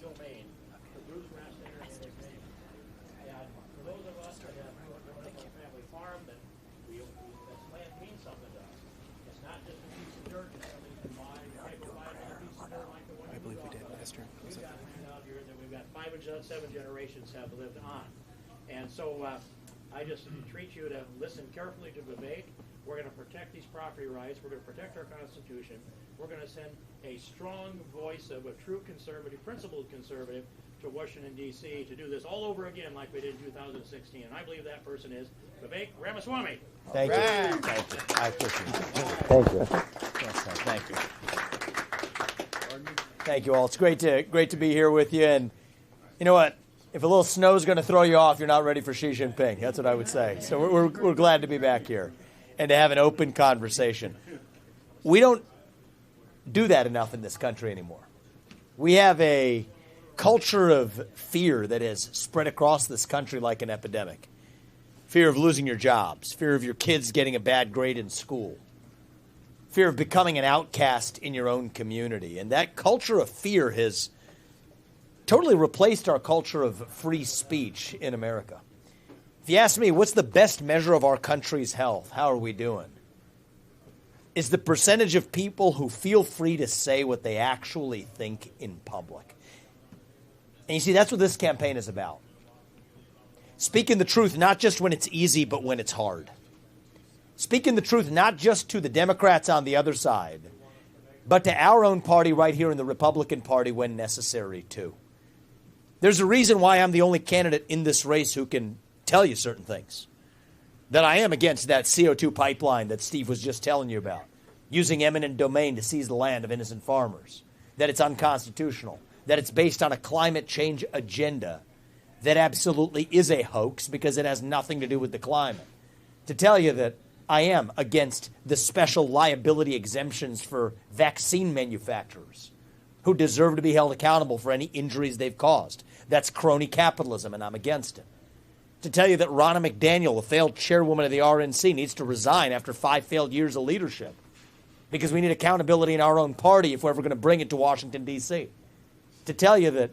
domain to Bruce Rasteiner and his name. And for those of us that have grown up on a family farm, that that land means something to us. It's not just a piece of dirt that somebody can buy. You might go buy another piece of dirt like the one you moved off of. We've got land out here that we've got 5 and 7 generations have lived on. And so I just entreat you to listen carefully to Vivek. We're going to protect these property rights. We're going to protect our Constitution. We're going to send a strong voice of a true conservative, principled conservative, to Washington, D.C. to do this all over again like we did in 2016. And I believe that person is Vivek Ramaswamy. Thank you. Thank you. I appreciate it. Thank you. Yes, sir. Thank you. Thank you all. It's great to be here with you. And you know what? If a little snow is going to throw you off, you're not ready for Xi Jinping. That's what I would say. So we're glad to be back here and to have an open conversation. We don't do that enough in this country anymore. We have a culture of fear that has spread across this country like an epidemic. Fear of losing your jobs, fear of your kids getting a bad grade in school, fear of becoming an outcast in your own community. And that culture of fear has totally replaced our culture of free speech in America. If you ask me, what's the best measure of our country's health? How are we doing? Is the percentage of people who feel free to say what they actually think in public. And you see, that's what this campaign is about. Speaking the truth, not just when it's easy, but when it's hard. Speaking the truth, not just to the Democrats on the other side, but to our own party right here in the Republican Party when necessary, too. There's a reason why I'm the only candidate in this race who can tell you certain things. That I am against that CO2 pipeline that Steve was just telling you about, using eminent domain to seize the land of innocent farmers, that it's unconstitutional, that it's based on a climate change agenda that absolutely is a hoax because it has nothing to do with the climate. To tell you that I am against the special liability exemptions for vaccine manufacturers who deserve to be held accountable for any injuries they've caused. That's crony capitalism, and I'm against it. To tell you that Ronna McDaniel, a failed chairwoman of the RNC, needs to resign after 5 failed years of leadership because we need accountability in our own party if we're ever going to bring it to Washington, D.C. To tell you that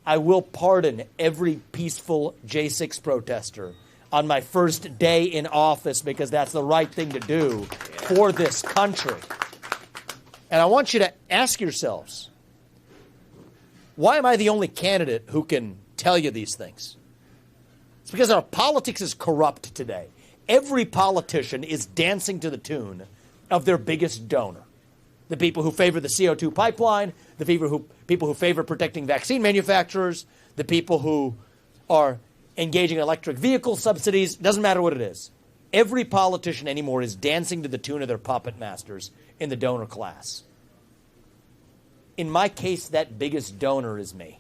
I will pardon every peaceful J6 protester on my first day in office because that's the right thing to do for this country. And I want you to ask yourselves, why am I the only candidate who can tell you these things? It's because our politics is corrupt today. Every politician is dancing to the tune of their biggest donor. The people who favor the CO2 pipeline, the people who favor protecting vaccine manufacturers, the people who are engaging in electric vehicle subsidies, doesn't matter what it is. Every politician anymore is dancing to the tune of their puppet masters in the donor class. In my case, that biggest donor is me.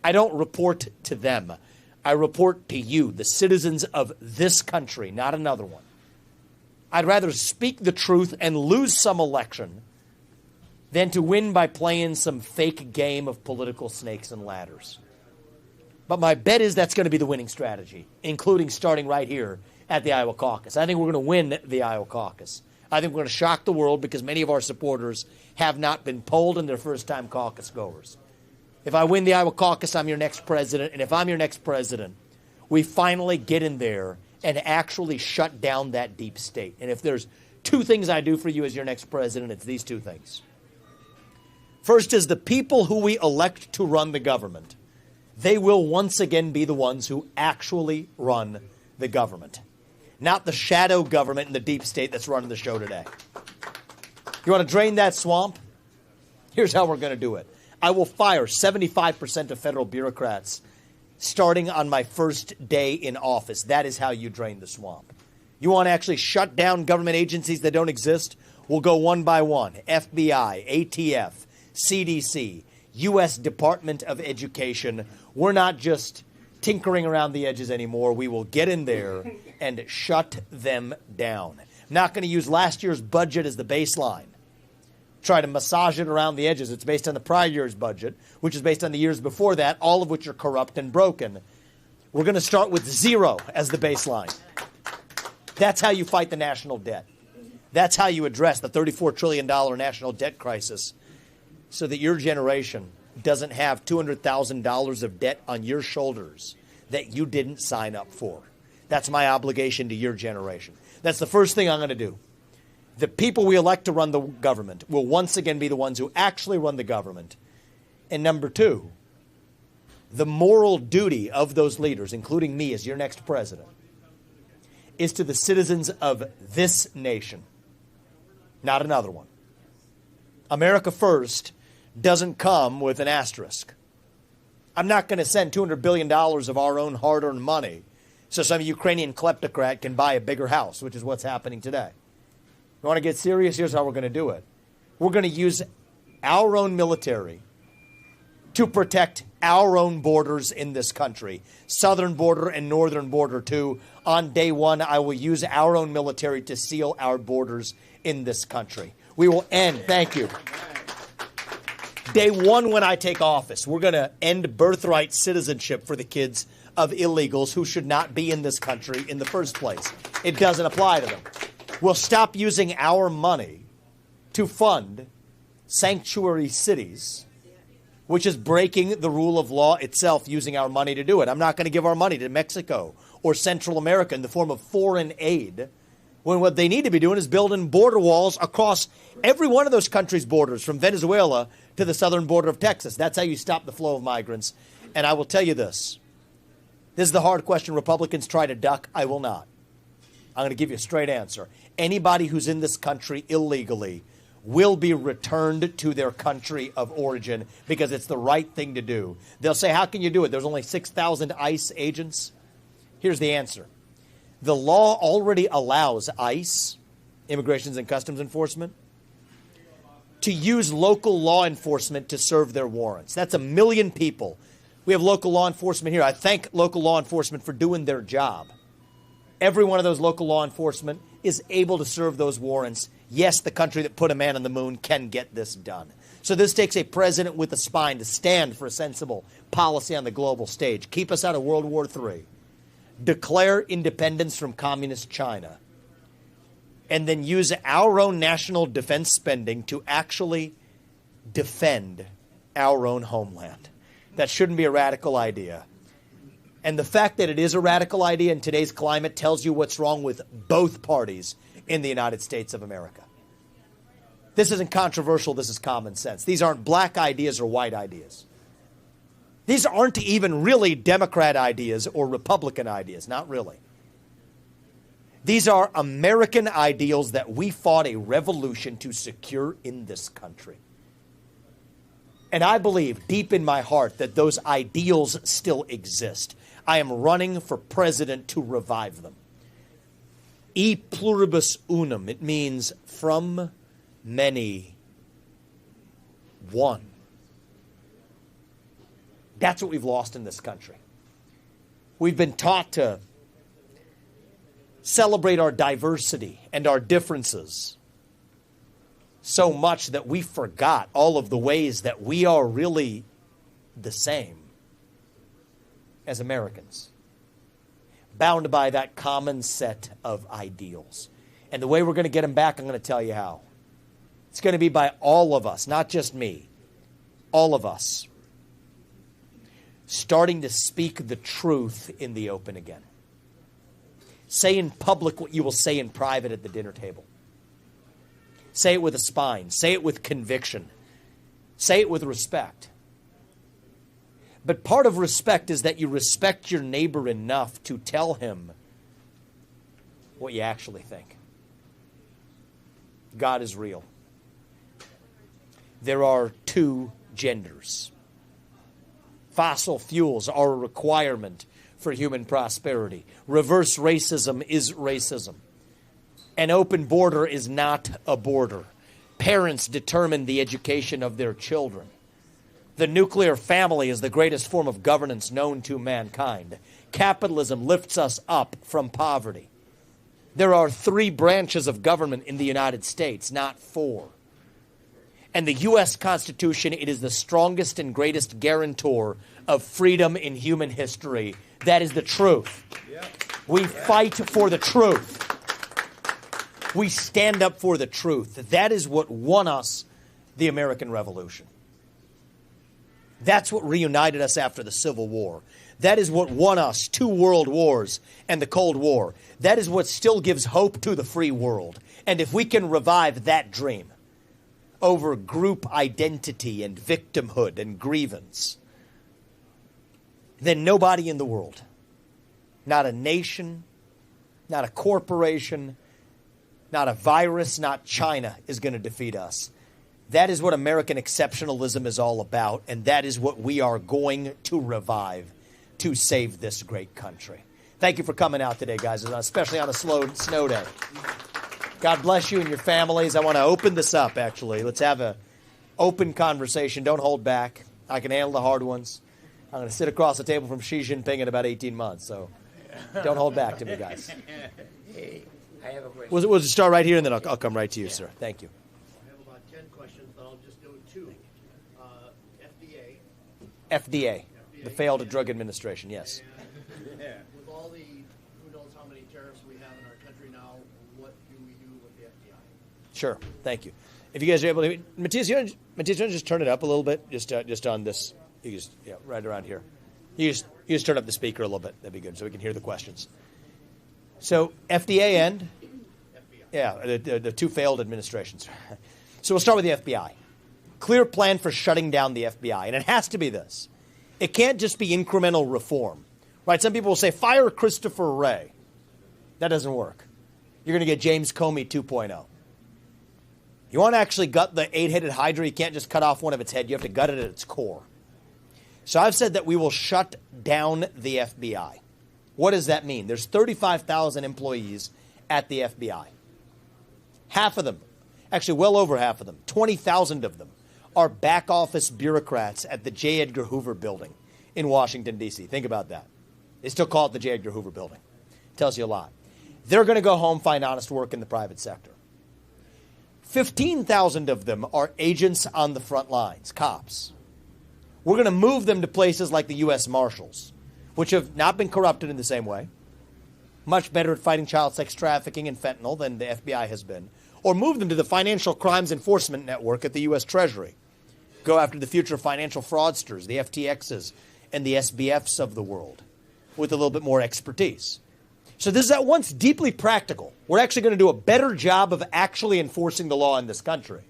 I don't report to them. I report to you, the citizens of this country, not another one. I'd rather speak the truth and lose some election than to win by playing some fake game of political snakes and ladders. But my bet is that's going to be the winning strategy, including starting right here at the Iowa caucus. I think we're going to win the Iowa caucus. I think we're going to shock the world because many of our supporters have not been polled and they're first-time caucus goers. If I win the Iowa caucus, I'm your next president. And if I'm your next president, we finally get in there and actually shut down that deep state. And if there's 2 things I do for you as your next president, it's these 2 things. First is the people who we elect to run the government. They will once again be the ones who actually run the government, not the shadow government and the deep state that's running the show today. You want to drain that swamp? Here's how we're going to do it. I will fire 75% of federal bureaucrats starting on my first day in office. That is how you drain the swamp. You want to actually shut down government agencies that don't exist? We'll go one by one. FBI, ATF, CDC, U.S. Department of Education. We're not just tinkering around the edges anymore. We will get in there and shut them down. I'm not going to use last year's budget as the baseline. Try to massage it around the edges. It's based on the prior year's budget, which is based on the years before that, all of which are corrupt and broken. We're going to start with 0 as the baseline. That's how you fight the national debt. That's how you address the $34 trillion national debt crisis so that your generation doesn't have $200,000 of debt on your shoulders that you didn't sign up for. That's my obligation to your generation. That's the first thing I'm going to do. The people we elect to run the government will once again be the ones who actually run the government. And number two, the moral duty of those leaders, including me as your next president, is to the citizens of this nation, not another one. America first doesn't come with an asterisk. I'm not going to send $200 billion of our own hard-earned money so some Ukrainian kleptocrat can buy a bigger house, which is what's happening today. You want to get serious? Here's how we're going to do it. We're going to use our own military to protect our own borders in this country, southern border and northern border too. On day one, I will use our own military to seal our borders in this country. We will end, thank you. Day one when I take office, we're going to end birthright citizenship for the kids of illegals who should not be in this country in the first place. It doesn't apply to them. We'll stop using our money to fund sanctuary cities, which is breaking the rule of law itself, using our money to do it. I'm not going to give our money to Mexico or Central America in the form of foreign aid, when what they need to be doing is building border walls across every one of those countries' borders, from Venezuela to the southern border of Texas. That's how you stop the flow of migrants. And I will tell you this. This is the hard question Republicans try to duck. I will not. I'm going to give you a straight answer. Anybody who's in this country illegally will be returned to their country of origin because it's the right thing to do. They'll say, how can you do it? There's only 6,000 ICE agents. Here's the answer. The law already allows ICE, Immigration and Customs Enforcement, to use local law enforcement to serve their warrants. That's 1 million people. We have local law enforcement here. I thank local law enforcement for doing their job. Every one of those local law enforcement is able to serve those warrants. Yes, the country that put a man on the moon can get this done. So this takes a president with a spine to stand for a sensible policy on the global stage. Keep us out of World War III. Declare independence from communist China. And then use our own national defense spending to actually defend our own homeland. That shouldn't be a radical idea. And the fact that it is a radical idea in today's climate tells you what's wrong with both parties in the United States of America. This isn't controversial. This is common sense. These aren't black ideas or white ideas. These aren't even really Democrat ideas or Republican ideas. Not really. These are American ideals that we fought a revolution to secure in this country. And I believe deep in my heart that those ideals still exist. I am running for president to revive them. E pluribus unum. It means from many, one. That's what we've lost in this country. We've been taught to celebrate our diversity and our differences so much that we forgot all of the ways that we are really the same as Americans, bound by that common set of ideals. And the way we're going to get them back, I'm going to tell you how. It's going to be by all of us, not just me, all of us, starting to speak the truth in the open again. Say in public what you will say in private at the dinner table. Say it with a spine. Say it with conviction. Say it with respect. But part of respect is that you respect your neighbor enough to tell him what you actually think. God is real. There are two genders. Fossil fuels are a requirement for human prosperity. Reverse racism is racism. An open border is not a border. Parents determine the education of their children. The nuclear family is the greatest form of governance known to mankind. Capitalism lifts us up from poverty. There are 3 branches of government in the United States, not 4. And the U.S. Constitution, it is the strongest and greatest guarantor of freedom in human history. That is the truth. We fight for the truth. We stand up for the truth. That is what won us the American Revolution. That's what reunited us after the Civil War. That is what won us 2 world wars and the Cold War. That is what still gives hope to the free world. And if we can revive that dream over group identity and victimhood and grievance, then nobody in the world, not a nation, not a corporation, not a virus, not China, is going to defeat us. That is what American exceptionalism is all about, and that is what we are going to revive to save this great country. Thank you for coming out today, guys, especially on a snow day. God bless you and your families. I want to open this up, actually. Let's have an open conversation. Don't hold back. I can handle the hard ones. I'm going to sit across the table from Xi Jinping in about 18 months, so don't hold back to me, guys. Hey, I have a question. We'll just start right here, and then I'll come right to you, sir. Thank you. I have about 10 questions, but I'll just do 2. FDA, the failed drug administration, yes. And with all the, who knows how many tariffs we have in our country now, what do we do with the FBI? Sure, thank you. If you guys are able to, Matthias, you want to just turn it up a little bit, just on this, right around here. You just turn up the speaker a little bit. That'd be good, so we can hear the questions. So FDA and the 2 failed administrations. So we'll start with the FBI. Clear plan for shutting down the FBI, and it has to be this. It can't just be incremental reform, right? Some people will say, fire Christopher Wray. That doesn't work. You're going to get James Comey 2.0. You want to actually gut the 8-headed hydra, you can't just cut off one of its head. You have to gut it at its core. So I've said that we will shut down the FBI. What does that mean? There's 35,000 employees at the FBI. Half of them, actually well over half of them, 20,000 of them, are back office bureaucrats at the J. Edgar Hoover building in Washington, D.C. Think about that. They still call it the J. Edgar Hoover building. Tells you a lot. They're going to go home, find honest work in the private sector. 15,000 of them are agents on the front lines, cops. We're going to move them to places like the U.S. Marshals, which have not been corrupted in the same way, much better at fighting child sex trafficking and fentanyl than the FBI has been, or move them to the Financial Crimes Enforcement Network at the U.S. Treasury. Go after the future financial fraudsters, the FTXs, and the SBFs of the world with a little bit more expertise. So this is at once deeply practical. We're actually going to do a better job of actually enforcing the law in this country,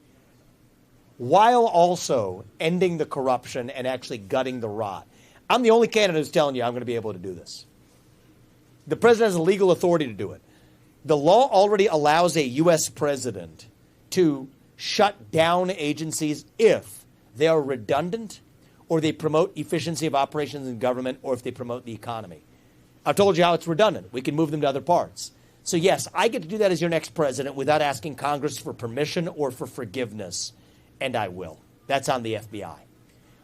while also ending the corruption and actually gutting the rot. I'm the only candidate who's telling you I'm going to be able to do this. The president has the legal authority to do it. The law already allows a U.S. president to shut down agencies if they are redundant or they promote efficiency of operations in government or if they promote the economy. I've told you how it's redundant. We can move them to other parts. So, yes, I get to do that as your next president without asking Congress for permission or for forgiveness, and I will. That's on the FBI.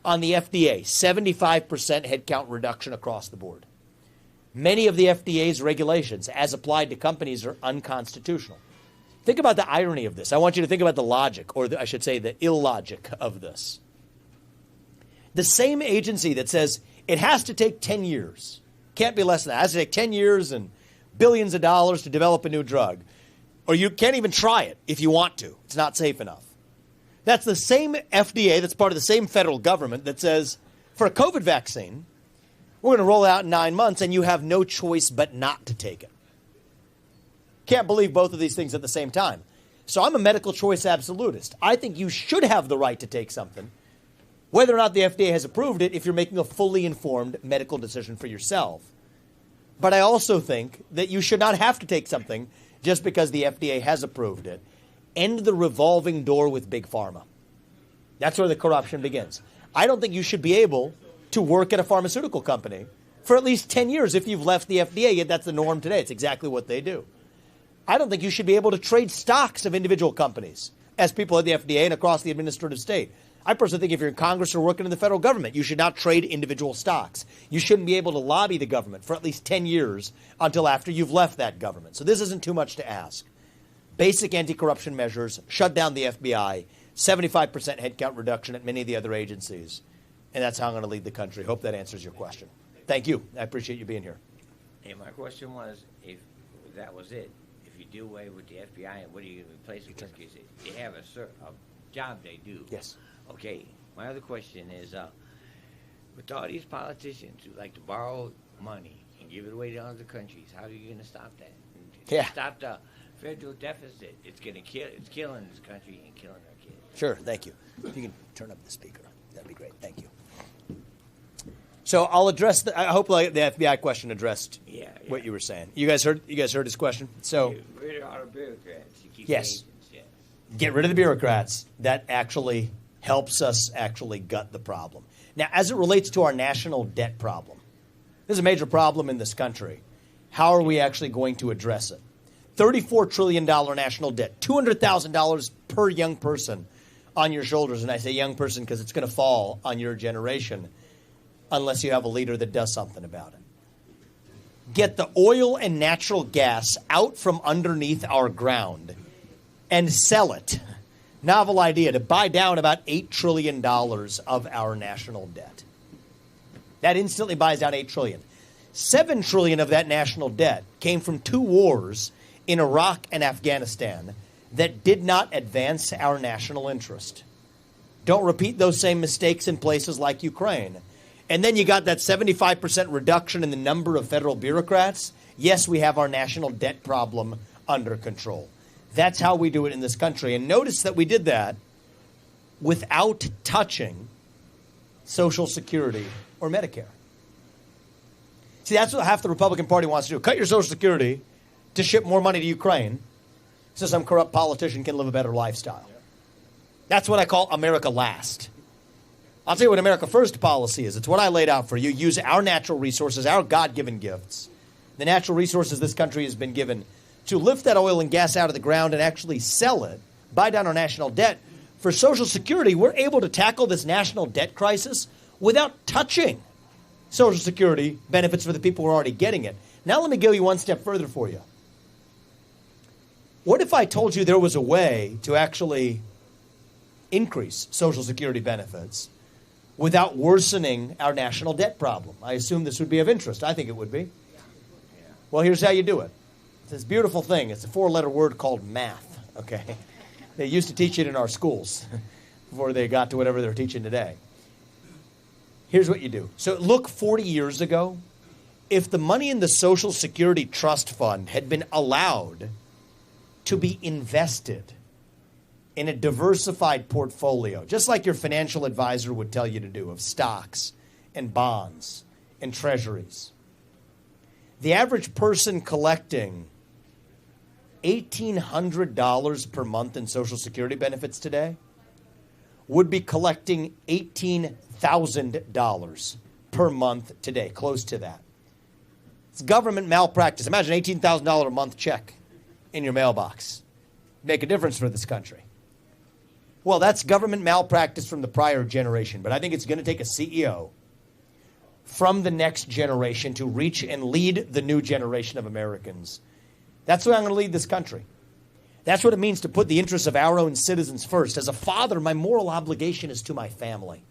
On the FDA, 75% headcount reduction across the board. Many of the FDA's regulations, as applied to companies, are unconstitutional. Think about the irony of this. I want you to think about the logic, or I should say the illogic of this. The same agency that says it has to take 10 years, can't be less than that, it has to take 10 years and billions of dollars to develop a new drug, or you can't even try it if you want to. It's not safe enough. That's the same FDA that's part of the same federal government that says, for a COVID vaccine, we're going to roll it out in 9 months, and you have no choice but not to take it. Can't believe both of these things at the same time. So I'm a medical choice absolutist. I think you should have the right to take something, whether or not the FDA has approved it, if you're making a fully informed medical decision for yourself. But I also think that you should not have to take something just because the FDA has approved it. End the revolving door with Big Pharma. That's where the corruption begins. I don't think you should be able to work at a pharmaceutical company for at least 10 years if you've left the FDA, yet that's the norm today. It's exactly what they do. I don't think you should be able to trade stocks of individual companies as people at the FDA and across the administrative state. I personally think if you're in Congress or working in the federal government, you should not trade individual stocks. You shouldn't be able to lobby the government for at least 10 years until after you've left that government. So this isn't too much to ask. Basic anti-corruption measures, shut down the FBI, 75% headcount reduction at many of the other agencies. And that's how I'm going to lead the country. Hope that answers your question. Thank you. I appreciate you being here. Hey, my question was, if that was it, if you do away with the FBI, what are you going to replace it with? Because they have a job they do. Yes. Okay. My other question is, With all these politicians who like to borrow money and give it away to other countries, how are you going to stop that? Yeah. Stop the federal deficit. It's going to kill. It's killing this country and killing our kids. Sure, thank you. If you can turn up the speaker, that'd be great. Thank you. So I'll address I hope the FBI question addressed what you were saying. You guys heard his question? So Get rid of all the bureaucrats. You keep yes. agents, yeah. Get rid of the bureaucrats. That actually helps us actually gut the problem. Now, as it relates to our national debt problem, this is a major problem in this country. How are we actually going to address it? $34 trillion national debt, $200,000 per young person on your shoulders. And I say young person because it's going to fall on your generation unless you have a leader that does something about it. Get the oil and natural gas out from underneath our ground and sell it. Novel idea to buy down about $8 trillion of our national debt. That instantly buys down $8 trillion. $7 trillion of that national debt came from two wars in Iraq and Afghanistan that did not advance our national interest. Don't repeat those same mistakes in places like Ukraine. And then you got that 75% reduction in the number of federal bureaucrats. Yes, we have our national debt problem under control. That's how we do it in this country. And notice that we did that without touching Social Security or Medicare. See, that's what half the Republican Party wants to do. Cut your Social Security to ship more money to Ukraine so some corrupt politician can live a better lifestyle. That's what I call America Last. I'll tell you what America First policy is. It's what I laid out for you. Use our natural resources, our God-given gifts, the natural resources this country has been given to lift that oil and gas out of the ground and actually sell it, buy down our national debt. For Social Security, we're able to tackle this national debt crisis without touching Social Security benefits for the people who are already getting it. Now let me go you one step further for you. What if I told you there was a way to actually increase Social Security benefits without worsening our national debt problem? I assume this would be of interest. I think it would be. Well, here's how you do it. It's this beautiful thing. It's a four-letter word called math, okay? They used to teach it in our schools before they got to whatever they're teaching today. Here's what you do. So look 40 years ago, if the money in the Social Security Trust Fund had been allowed to be invested in a diversified portfolio, just like your financial advisor would tell you to do, of stocks and bonds and treasuries, the average person collecting $1,800 per month in Social Security benefits today would be collecting $18,000 per month today, close to that. It's government malpractice. Imagine an $18,000 a month check in your mailbox. Make a difference for this country. Well, that's government malpractice from the prior generation, but I think it's going to take a CEO from the next generation to reach and lead the new generation of Americans. That's the way I'm going to lead this country. That's what it means to put the interests of our own citizens first. As a father, my moral obligation is to my family,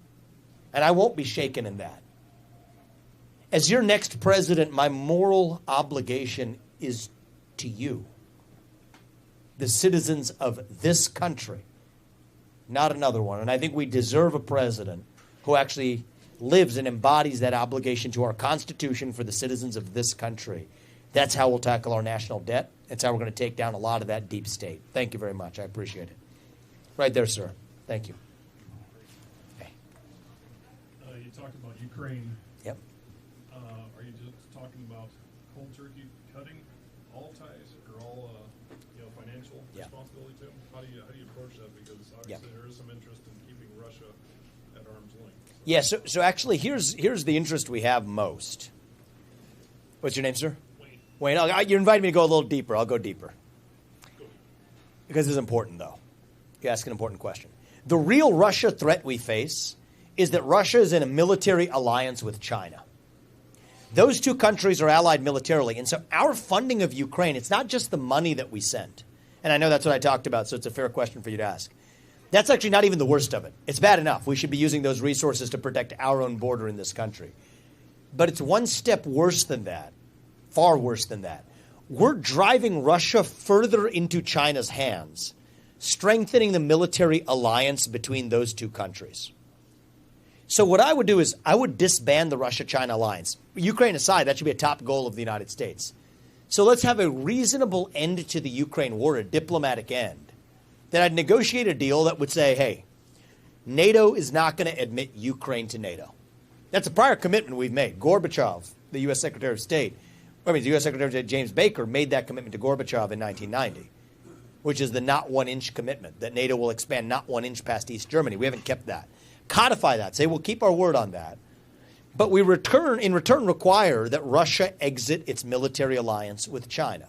and I won't be shaken in that. As your next president, my moral obligation is to you, the citizens of this country, not another one. And I think we deserve a president who actually lives and embodies that obligation to our Constitution for the citizens of this country. That's how we'll tackle our national debt. That's how we're going to take down a lot of that deep state. Thank you very much. I appreciate it. Right there, sir. Thank you. Okay. You talked about Ukraine. Yep. Are you just talking about cold turkey cutting all ties or all financial responsibility too? How do you approach that? Because obviously there is some interest in keeping Russia at arm's length. Yeah. So actually, here's the interest we have most. What's your name, sir? Wayne. You invited me to go a little deeper. I'll go deeper. Because it's important, though. You ask an important question. The real Russia threat we face is that Russia is in a military alliance with China. Those two countries are allied militarily. And so our funding of Ukraine, it's not just the money that we sent. And I know that's what I talked about, so it's a fair question for you to ask. That's actually not even the worst of it. It's bad enough. We should be using those resources to protect our own border in this country. But it's one step worse than that. Far worse than that. We're driving Russia further into China's hands, strengthening the military alliance between those two countries. So what I would do is I would disband the Russia-China alliance. Ukraine aside, that should be a top goal of the United States. So let's have a reasonable end to the Ukraine war, a diplomatic end. Then I'd negotiate a deal that would say, hey, NATO is not going to admit Ukraine to NATO. That's a prior commitment we've made. Gorbachev, the U.S. Secretary of State, the U.S. Secretary of State James Baker made that commitment to Gorbachev in 1990, which is the not 1 inch commitment, that NATO will expand not 1 inch past East Germany. We haven't kept that. Codify that. Say, we'll keep our word on that. But we in return require that Russia exit its military alliance with China.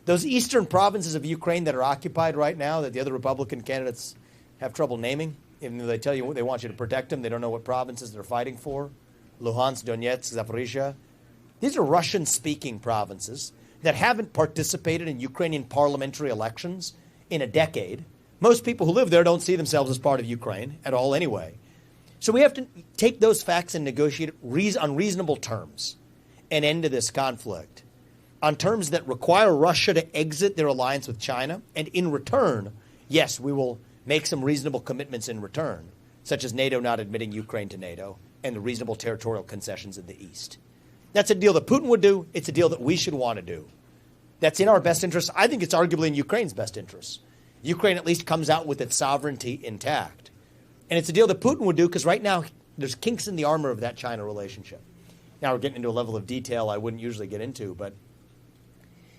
Those eastern provinces of Ukraine that are occupied right now, that the other Republican candidates have trouble naming, even though they tell you they want you to protect them, they don't know what provinces they're fighting for. Luhansk, Donetsk, Zaporizhia. These are Russian-speaking provinces that haven't participated in Ukrainian parliamentary elections in a decade. Most people who live there don't see themselves as part of Ukraine at all anyway. So we have to take those facts and negotiate on reasonable terms an end to this conflict, on terms that require Russia to exit their alliance with China. And in return, yes, we will make some reasonable commitments in return, such as NATO not admitting Ukraine to NATO and the reasonable territorial concessions in the East. That's a deal that Putin would do. It's a deal that we should want to do. That's in our best interest. I think it's arguably in Ukraine's best interest. Ukraine at least comes out with its sovereignty intact. And it's a deal that Putin would do because right now there's kinks in the armor of that China relationship. Now we're getting into a level of detail I wouldn't usually get into, but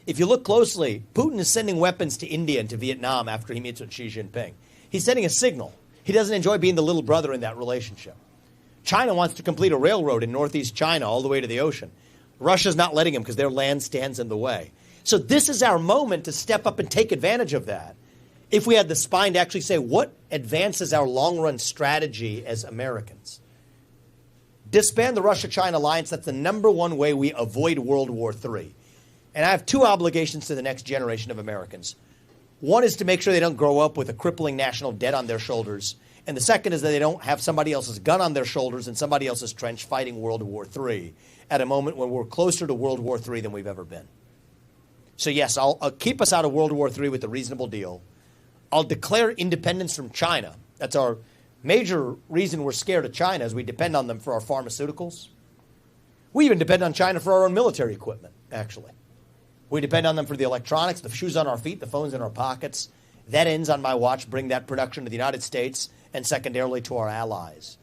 if you look closely, Putin is sending weapons to India and to Vietnam after he meets with Xi Jinping. He's sending a signal. He doesn't enjoy being the little brother in that relationship. China wants to complete a railroad in northeast China all the way to the ocean. Russia's not letting him because their land stands in the way. So this is our moment to step up and take advantage of that. If we had the spine to actually say what advances our long-run strategy as Americans. Disband the Russia-China alliance. That's the number one way we avoid World War III. And I have two obligations to the next generation of Americans. One is to make sure they don't grow up with a crippling national debt on their shoulders. And the second is that they don't have somebody else's gun on their shoulders in somebody else's trench fighting World War III at a moment when we're closer to World War III than we've ever been. So yes, I'll keep us out of World War III with a reasonable deal. I'll declare independence from China. That's our major reason we're scared of China, is we depend on them for our pharmaceuticals. We even depend on China for our own military equipment, actually. We depend on them for the electronics, the shoes on our feet, the phones in our pockets. That ends on my watch. Bring that production to the United States and secondarily to our allies.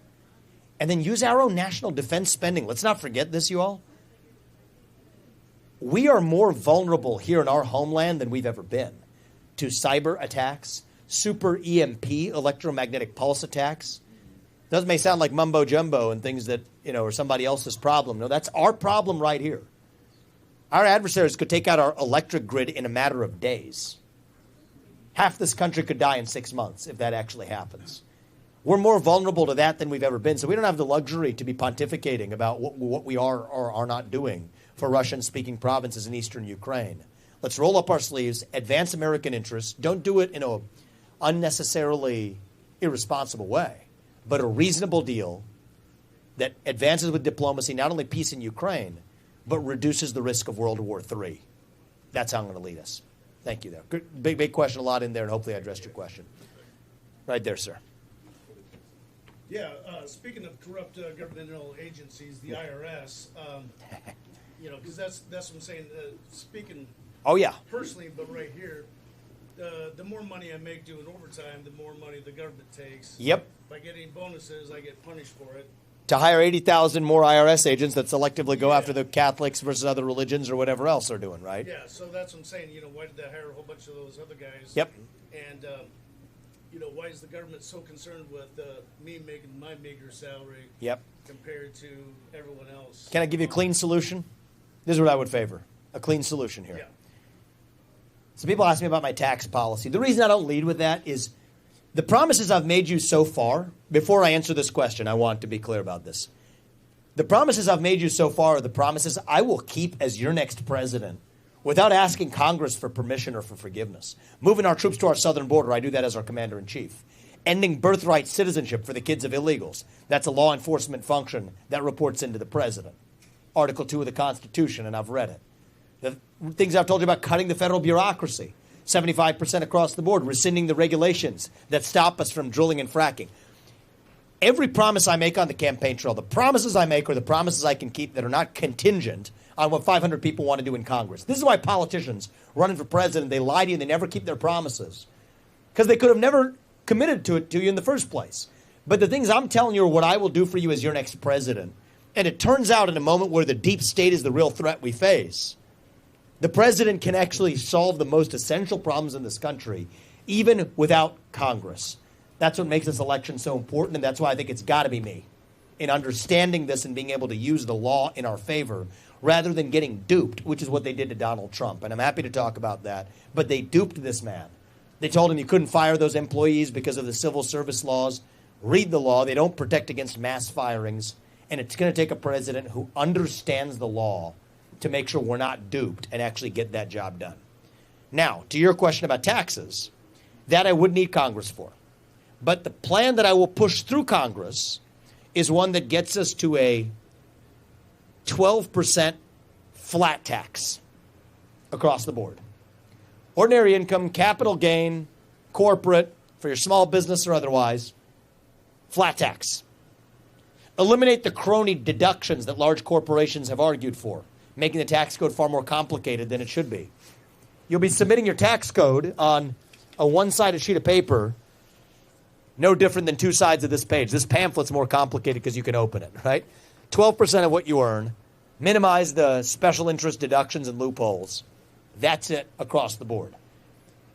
And then use our own national defense spending. Let's not forget this, you all. We are more vulnerable here in our homeland than we've ever been to cyber attacks, super EMP, electromagnetic pulse attacks. Those may sound like mumbo jumbo and things that, are somebody else's problem. No, that's our problem right here. Our adversaries could take out our electric grid in a matter of days. Half this country could die in 6 months if that actually happens. We're more vulnerable to that than we've ever been, so we don't have the luxury to be pontificating about what we are or are not doing for Russian-speaking provinces in eastern Ukraine. Let's roll up our sleeves, advance American interests. Don't do it in an unnecessarily irresponsible way, but a reasonable deal that advances with diplomacy, not only peace in Ukraine, but reduces the risk of World War III. That's how I'm going to lead us. Thank you there. Good, big question, a lot in there, and hopefully I addressed your question. Right there, sir. Yeah, speaking of corrupt governmental agencies, the IRS, because that's what I'm saying, speaking personally, but right here, the more money I make doing overtime, the more money the government takes. Yep. By getting bonuses, I get punished for it. To hire 80,000 more IRS agents that selectively go after the Catholics versus other religions or whatever else they're doing, right? Yeah, so that's what I'm saying. Why did they hire a whole bunch of those other guys? Yep. And, why is the government so concerned with me making my meager salary compared to everyone else? Can I give you a clean solution? This is what I would favor, a clean solution here. Yeah. So people ask me about my tax policy. The reason I don't lead with that is the promises I've made you so far, before I answer this question, I want to be clear about this. The promises I've made you so far are the promises I will keep as your next president without asking Congress for permission or for forgiveness. Moving our troops to our southern border, I do that as our commander-in-chief. Ending birthright citizenship for the kids of illegals. That's a law enforcement function that reports into the president. Article 2 of the Constitution, and I've read it. The things I've told you about cutting the federal bureaucracy. 75% across the board, rescinding the regulations that stop us from drilling and fracking. every promise I make on the campaign trail, the promises I make are the promises I can keep that are not contingent on what 500 people want to do in Congress. This is why politicians running for president, they lie to you and they never keep their promises. Because they could have never committed to it to you in the first place. But the things I'm telling you are what I will do for you as your next president. And it turns out in a moment where the deep state is the real threat we face, the president can actually solve the most essential problems in this country, even without Congress. That's what makes this election so important, and that's why I think it's got to be me in understanding this and being able to use the law in our favor rather than getting duped, which is what they did to Donald Trump. And I'm happy to talk about that. But they duped this man. They told him you couldn't fire those employees because of the civil service laws. Read the law. They don't protect against mass firings. And it's going to take a president who understands the law to make sure we're not duped and actually get that job done. Now, to your question about taxes, that I would need Congress for. But the plan that I will push through Congress is one that gets us to a 12% flat tax across the board. Ordinary income, capital gain, corporate, for your small business or otherwise, flat tax. Eliminate the crony deductions that large corporations have argued for, making the tax code far more complicated than it should be. You'll be submitting your tax code on a one-sided sheet of paper, no different than two sides of this page. This pamphlet's more complicated because you can open it, right? 12% of what you earn, minimize the special interest deductions and loopholes. That's it across the board.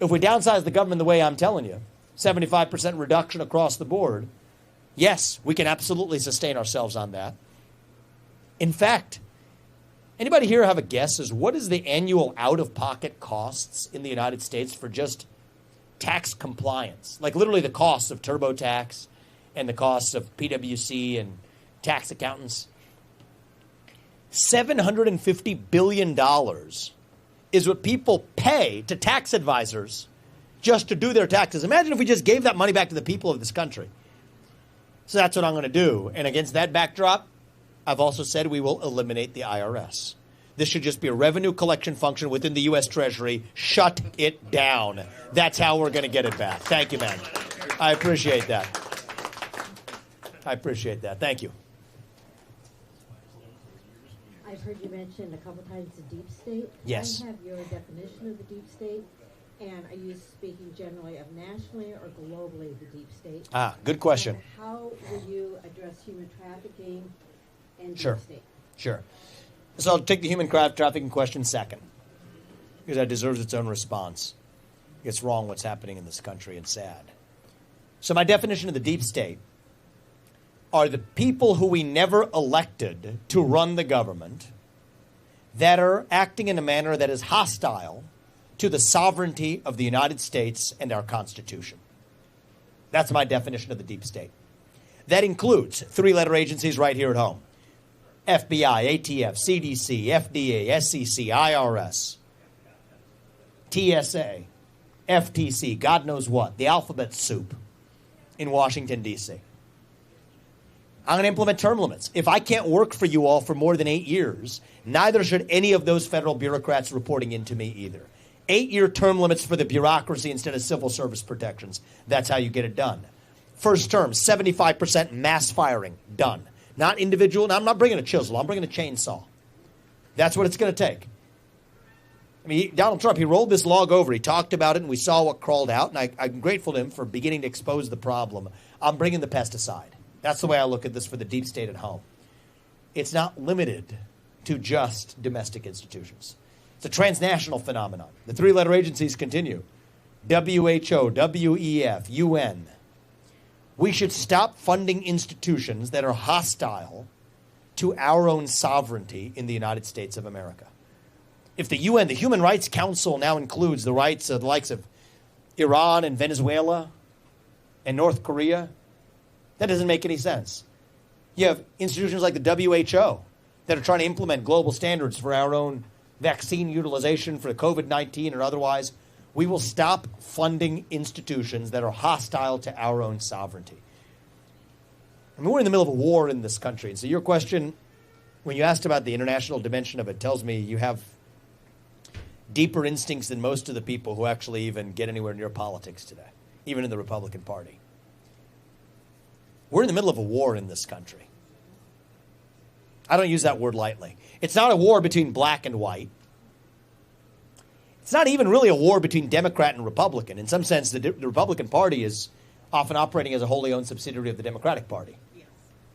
If we downsize the government the way I'm telling you, 75% reduction across the board, yes, we can absolutely sustain ourselves on that. In fact, anybody here have a guess as what is the annual out-of-pocket costs in the United States for just tax compliance? Like literally the costs of TurboTax and the costs of PwC and tax accountants. $750 billion is what people pay to tax advisors just to do their taxes. Imagine if we just gave that money back to the people of this country. So that's what I'm going to do. And against that backdrop, I've also said we will eliminate the IRS. This should just be a revenue collection function within the U.S. Treasury. Shut it down. That's how we're going to get it back. Thank you, man. I appreciate that. I appreciate that. Thank you. I've heard you mention a couple times the deep state. Yes. I have your definition of the deep state. And are you speaking generally of nationally or globally the deep state? Good question. And how will you address human trafficking and Sure. deep state? Sure. So I'll take the human trafficking question second, because that deserves its own response. It's wrong what's happening in this country and sad. So my definition of the deep state are the people who we never elected to run the government that are acting in a manner that is hostile to the sovereignty of the United States and our Constitution. That's my definition of the deep state. That includes three-letter agencies right here at home. FBI, ATF, CDC, FDA, SEC, IRS, TSA, FTC, God knows what, the alphabet soup in Washington, D.C. I'm going to implement term limits. If I can't work for you all for more than 8 years, neither should any of those federal bureaucrats reporting into me either. 8-year term limits for the bureaucracy instead of civil service protections. That's how you get it done. First term, 75% mass firing, done. Not individual. Now, I'm not bringing a chisel. I'm bringing a chainsaw. That's what it's going to take. I mean, Donald Trump, he rolled this log over. He talked about it, and we saw what crawled out. And I'm grateful to him for beginning to expose the problem. I'm bringing the pesticide. That's the way I look at this for the deep state at home. It's not limited to just domestic institutions. It's a transnational phenomenon. The three-letter agencies continue. WHO, WEF, UN. We should stop funding institutions that are hostile to our own sovereignty in the United States of America. If the UN, the Human Rights Council, now includes the rights of the likes of Iran and Venezuela and North Korea, that doesn't make any sense. You have institutions like the WHO that are trying to implement global standards for our own vaccine utilization for COVID-19 or otherwise. We will stop funding institutions that are hostile to our own sovereignty. I mean, we're in the middle of a war in this country. And so your question, when you asked about the international dimension of it, tells me you have deeper instincts than most of the people who actually even get anywhere near politics today, even in the Republican Party. We're in the middle of a war in this country. I don't use that word lightly. It's not a war between black and white. It's not even really a war between Democrat and Republican. In some sense, the Republican Party is often operating as a wholly owned subsidiary of the Democratic Party. Yes.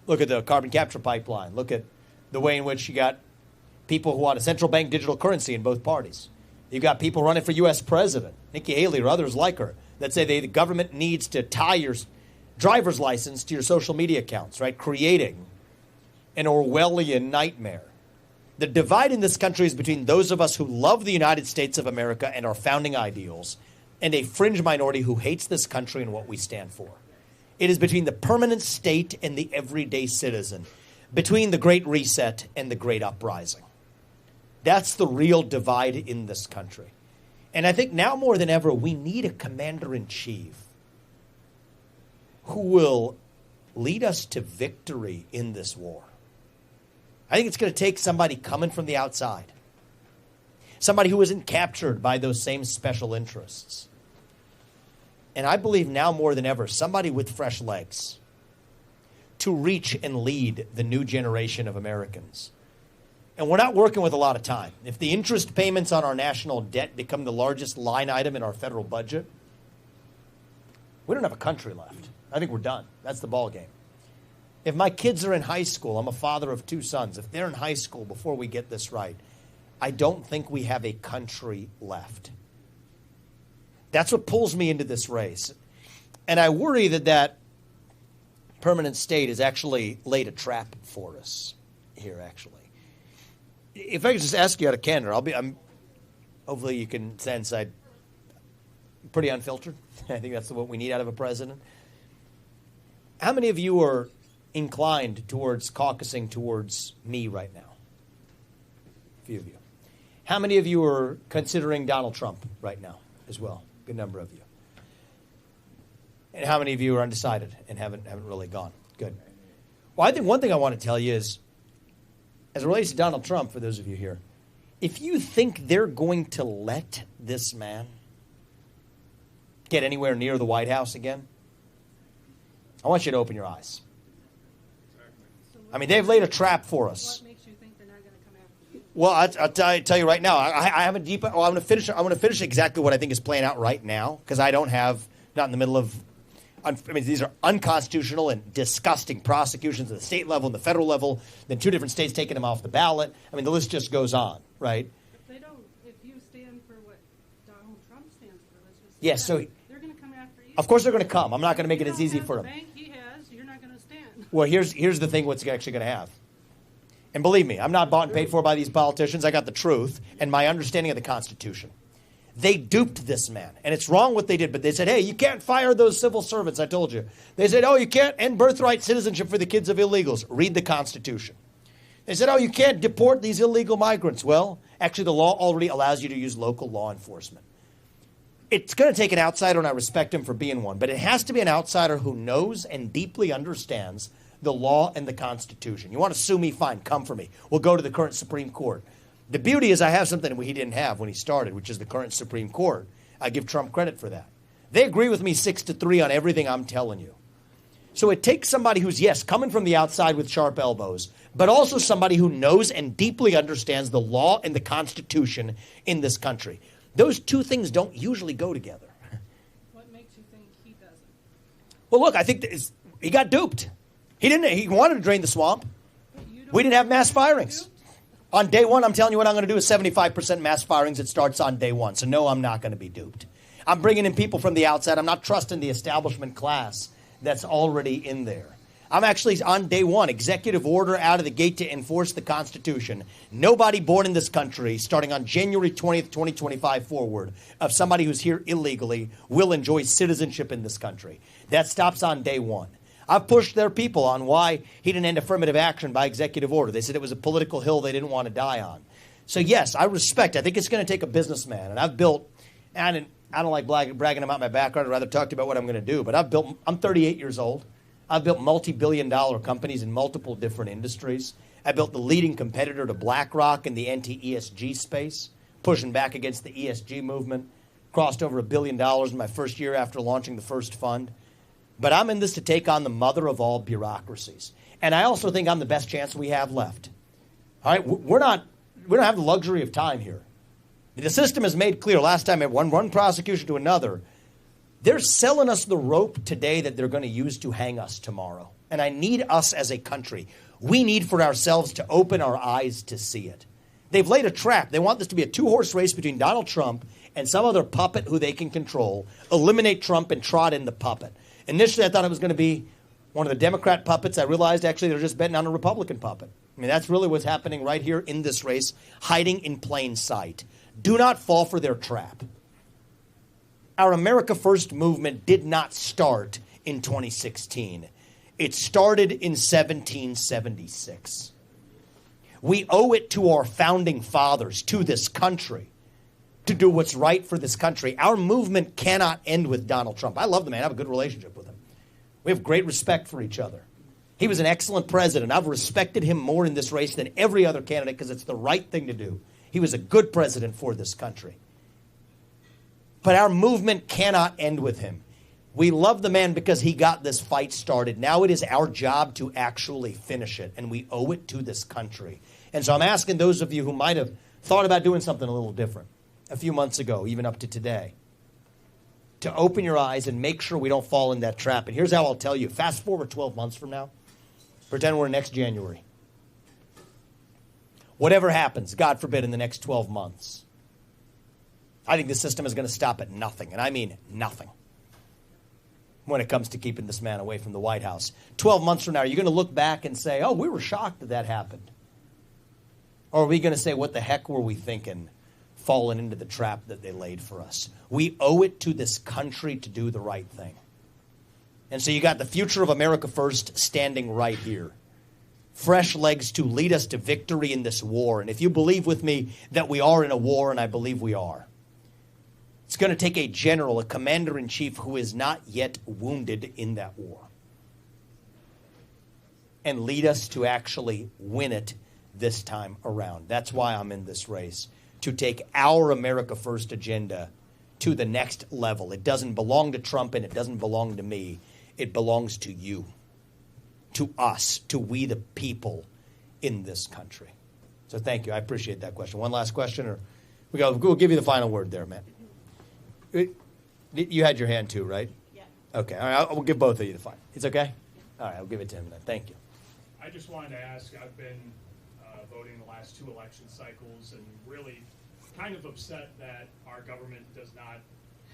Look at the carbon capture pipeline. Look at the way in which you got people who want a central bank digital currency in both parties. You've got people running for U.S. president, Nikki Haley or others like her, that say the government needs to tie your driver's license to your social media accounts, right? Creating an Orwellian nightmare. The divide in this country is between those of us who love the United States of America and our founding ideals and a fringe minority who hates this country and what we stand for. It is between the permanent state and the everyday citizen, between the Great Reset and the Great Uprising. That's the real divide in this country. And I think now more than ever, we need a commander-in-chief who will lead us to victory in this war. I think it's going to take somebody coming from the outside, somebody who isn't captured by those same special interests. And I believe now more than ever, somebody with fresh legs to reach and lead the new generation of Americans. And we're not working with a lot of time. If the interest payments on our national debt become the largest line item in our federal budget, we don't have a country left. I think we're done. That's the ball game. If my kids are in high school, I'm a father of 2 sons. If they're in high school before we get this right, I don't think we have a country left. That's what pulls me into this race. And I worry that permanent state has actually laid a trap for us here, actually. If I could just ask you out of candor, hopefully you can sense I'm pretty unfiltered. I think that's what we need out of a president. How many of you are inclined towards caucusing towards me right now? A few of you. How many of you are considering Donald Trump right now as well? Good number of you. And how many of you are undecided and haven't really gone? Good. Well, I think one thing I want to tell you is, as it relates to Donald Trump, for those of you here, if you think they're going to let this man get anywhere near the White House again, I want you to open your eyes. I mean, they've laid a trap for us. What makes you think they're not going to come after you? Well, I'll tell you right now. I have a deep. Well, I'm going to finish exactly what I think is playing out right now, because I don't have, not in the middle of. I mean, these are unconstitutional and disgusting prosecutions at the state level and the federal level. Then 2 different states taking them off the ballot. I mean, the list just goes on, right? If you stand for what Donald Trump stands for, let's just say yes. So they're going to come after you. Of course they're going to come. I'm not going to make it as easy for them. The bank he has, you're not going to stand. Well, here's the thing. What's actually going to have. And believe me, I'm not bought and paid for by these politicians. I got the truth and my understanding of the Constitution. They duped this man. And it's wrong what they did, but they said, hey, you can't fire those civil servants, I told you. They said, oh, you can't end birthright citizenship for the kids of illegals. Read the Constitution. They said, oh, you can't deport these illegal migrants. Well, actually, the law already allows you to use local law enforcement. It's going to take an outsider, and I respect him for being one, but it has to be an outsider who knows and deeply understands the law and the Constitution. You want to sue me? Fine, come for me. We'll go to the current Supreme Court. The beauty is I have something he didn't have when he started, which is the current Supreme Court. I give Trump credit for that. They agree with me 6-3 on everything I'm telling you. So it takes somebody who's, yes, coming from the outside with sharp elbows, but also somebody who knows and deeply understands the law and the Constitution in this country. Those 2 things don't usually go together. What makes you think he doesn't? Well, look, I think he got duped. He wanted to drain the swamp. We didn't have mass firings. On day one, I'm telling you what I'm going to do is 75% mass firings. It starts on day one. So no, I'm not going to be duped. I'm bringing in people from the outside. I'm not trusting the establishment class that's already in there. I'm actually, on day one, executive order out of the gate to enforce the Constitution. Nobody born in this country, starting on January 20th, 2025 forward, of somebody who's here illegally, will enjoy citizenship in this country. That stops on day one. I've pushed their people on why he didn't end affirmative action by executive order. They said it was a political hill they didn't want to die on. So, yes, I think it's going to take a businessman. And I've built, and I don't like bragging about my background. I'd rather talk to you about what I'm going to do. But I'm 38 years old. I've built multi-billion-dollar companies in multiple different industries. I built the leading competitor to BlackRock in the anti-ESG space, pushing back against the ESG movement. Crossed over $1 billion in my first year after launching the first fund. But I'm in this to take on the mother of all bureaucracies. And I also think I'm the best chance we have left. All right, we don't have the luxury of time here. The system has made clear last time it won one prosecution to another. They're selling us the rope today that they're going to use to hang us tomorrow. And I need us as a country. We need for ourselves to open our eyes to see it. They've laid a trap. They want this to be a two-horse race between Donald Trump and some other puppet who they can control, eliminate Trump and trot in the puppet. Initially, I thought it was going to be one of the Democrat puppets. I realized actually they're just betting on a Republican puppet. I mean, that's really what's happening right here in this race, hiding in plain sight. Do not fall for their trap. Our America First movement did not start in 2016. It started in 1776. We owe it to our founding fathers, to this country, to do what's right for this country. Our movement cannot end with Donald Trump. I love the man. I have a good relationship with him. We have great respect for each other. He was an excellent president. I've respected him more in this race than every other candidate because it's the right thing to do. He was a good president for this country. But our movement cannot end with him. We love the man because he got this fight started. Now it is our job to actually finish it, and we owe it to this country. And so I'm asking those of you who might have thought about doing something a little different a few months ago, even up to today, to open your eyes and make sure we don't fall in that trap. And here's how I'll tell you. Fast forward 12 months from now. Pretend we're next January. Whatever happens, God forbid, in the next 12 months, I think the system is going to stop at nothing, and I mean nothing, when it comes to keeping this man away from the White House. 12 months from now, are you going to look back and say, oh, we were shocked that happened? Or are we going to say, what the heck were we thinking, falling into the trap that they laid for us? We owe it to this country to do the right thing. And so you got the future of America First standing right here. Fresh legs to lead us to victory in this war. And if you believe with me that we are in a war, and I believe we are, it's going to take a general, a commander-in-chief who is not yet wounded in that war, and lead us to actually win it this time around. That's why I'm in this race, to take our America First agenda to the next level. It doesn't belong to Trump and it doesn't belong to me. It belongs to you, to us, to we the people in this country. So thank you. I appreciate that question. One last question, or we'll give you the final word there, Matt. You had your hand too, right? Yeah. Okay. All right. We'll give both of you the final. It's okay? All right. I'll give it to him then. Thank you. I just wanted to ask, I've been voting the last 2 election cycles and really kind of upset that our government does not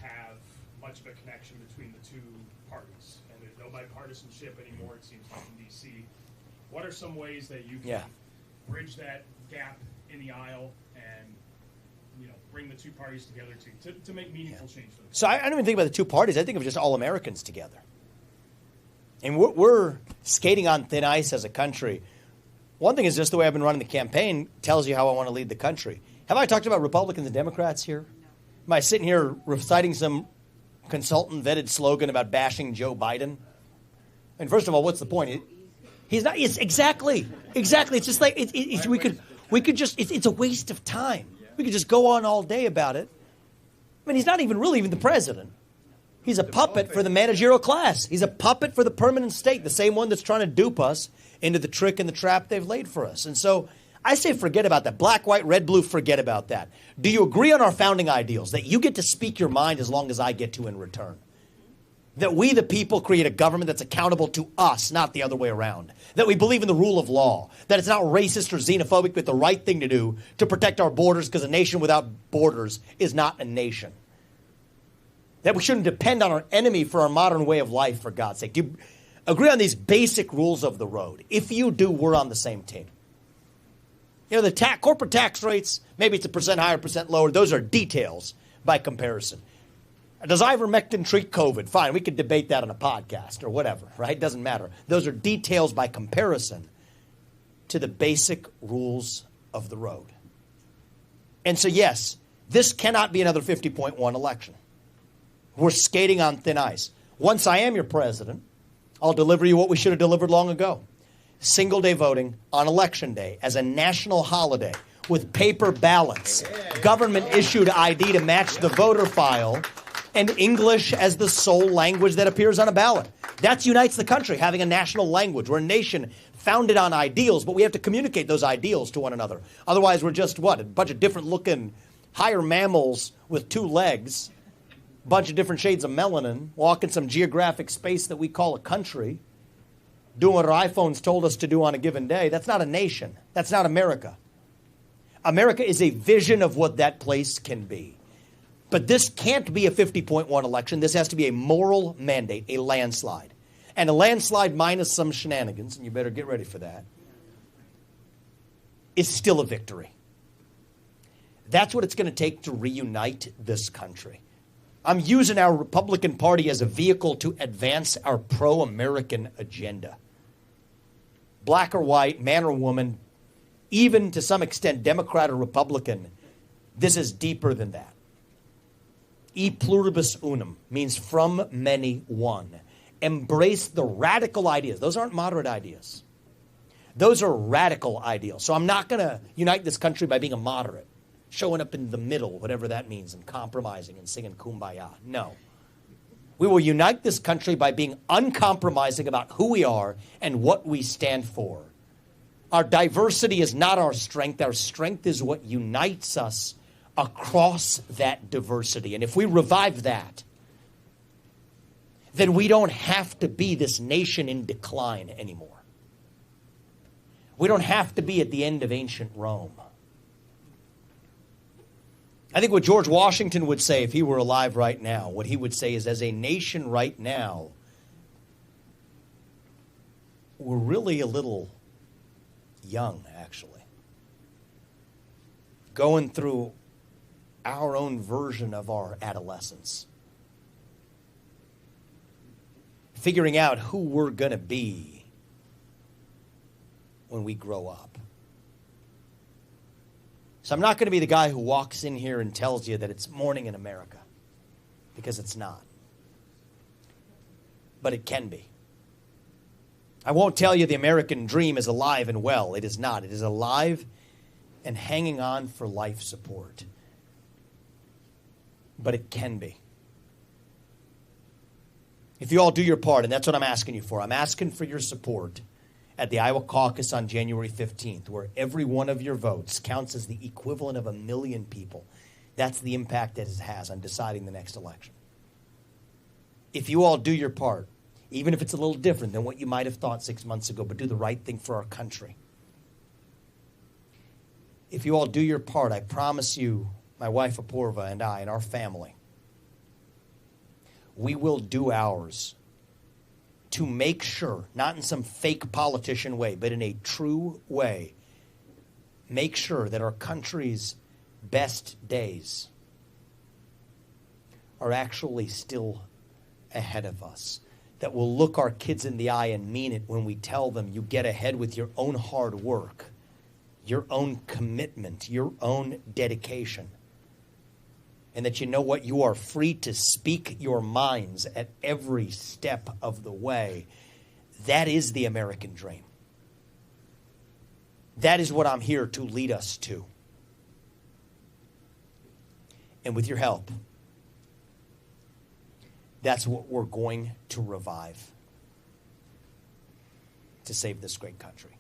have much of a connection between the two parties. And there's no bipartisanship anymore, it seems like, in D.C. What are some ways that you can bridge that gap in the aisle and bring the two parties together to make meaningful change for them? So I don't even think about the two parties. I think of just all Americans together. And we're skating on thin ice as a country. One thing is just the way I've been running the campaign tells you how I want to lead the country. Have I talked about Republicans and Democrats here? Am I sitting here reciting some consultant-vetted slogan about bashing Joe Biden? And first of all, what's the point? He's not. It's exactly. It's just like we could just. It's a waste of time. We could just go on all day about it. I mean, he's not even the president. He's a puppet for the managerial class. He's a puppet for the permanent state, the same one that's trying to dupe us into the trick and the trap they've laid for us. And so I say forget about that. Black, white, red, blue, forget about that. Do you agree on our founding ideals, that you get to speak your mind as long as I get to in return? That we, the people, create a government that's accountable to us, not the other way around. That we believe in the rule of law. That it's not racist or xenophobic, but the right thing to do to protect our borders, because a nation without borders is not a nation. That we shouldn't depend on our enemy for our modern way of life, for God's sake. Do you agree on these basic rules of the road? If you do, we're on the same team. The corporate tax rates, maybe it's 1% higher, 1% lower. Those are details by comparison. Does ivermectin treat COVID? Fine, we could debate that on a podcast or whatever, right? Doesn't matter. Those are details by comparison to the basic rules of the road. And so, yes, this cannot be another 50.1 election. We're skating on thin ice. Once I am your president, I'll deliver you what we should have delivered long ago. Single-day voting on Election Day as a national holiday with paper ballots, government-issued ID to match the voter file, and English as the sole language that appears on a ballot. That unites the country, having a national language. We're a nation founded on ideals, but we have to communicate those ideals to one another. Otherwise, we're just, what, a bunch of different-looking higher mammals with 2 legs, a bunch of different shades of melanin, walking some geographic space that we call a country, doing what our iPhones told us to do on a given day. That's not a nation. That's not America. America is a vision of what that place can be. But this can't be a 50.1 election. This has to be a moral mandate, a landslide. And a landslide minus some shenanigans, and you better get ready for that, is still a victory. That's what it's going to take to reunite this country. I'm using our Republican Party as a vehicle to advance our pro-American agenda. Black or white, man or woman, even to some extent Democrat or Republican, this is deeper than that. E pluribus unum means from many one. Embrace the radical ideas. Those aren't moderate ideas. Those are radical ideals. So I'm not going to unite this country by being a moderate, showing up in the middle, whatever that means, and compromising and singing Kumbaya. No. We will unite this country by being uncompromising about who we are and what we stand for. Our diversity is not our strength. Our strength is what unites us across that diversity. And if we revive that, then we don't have to be this nation in decline anymore. We don't have to be at the end of ancient Rome. I think what George Washington would say if he were alive right now, what he would say is, as a nation right now, we're really a little young, actually. Going through our own version of our adolescence. Figuring out who we're going to be when we grow up. So I'm not going to be the guy who walks in here and tells you that it's morning in America, because it's not. But it can be. I won't tell you the American dream is alive and well. It is not. It is alive and hanging on for life support. But it can be. If you all do your part, and that's what I'm asking you for, I'm asking for your support at the Iowa caucus on January 15th, where every one of your votes counts as the equivalent of 1 million people. That's the impact that it has on deciding the next election. If you all do your part, even if it's a little different than what you might have thought 6 months ago, but do the right thing for our country. If you all do your part, I promise you, my wife Apurva and I and our family, we will do ours to make sure, not in some fake politician way, but in a true way, make sure that our country's best days are actually still ahead of us. That we'll look our kids in the eye and mean it when we tell them you get ahead with your own hard work, your own commitment, your own dedication. And that you know what? You are free to speak your minds at every step of the way. That is the American dream. That is what I'm here to lead us to. And with your help, that's what we're going to revive to save this great country.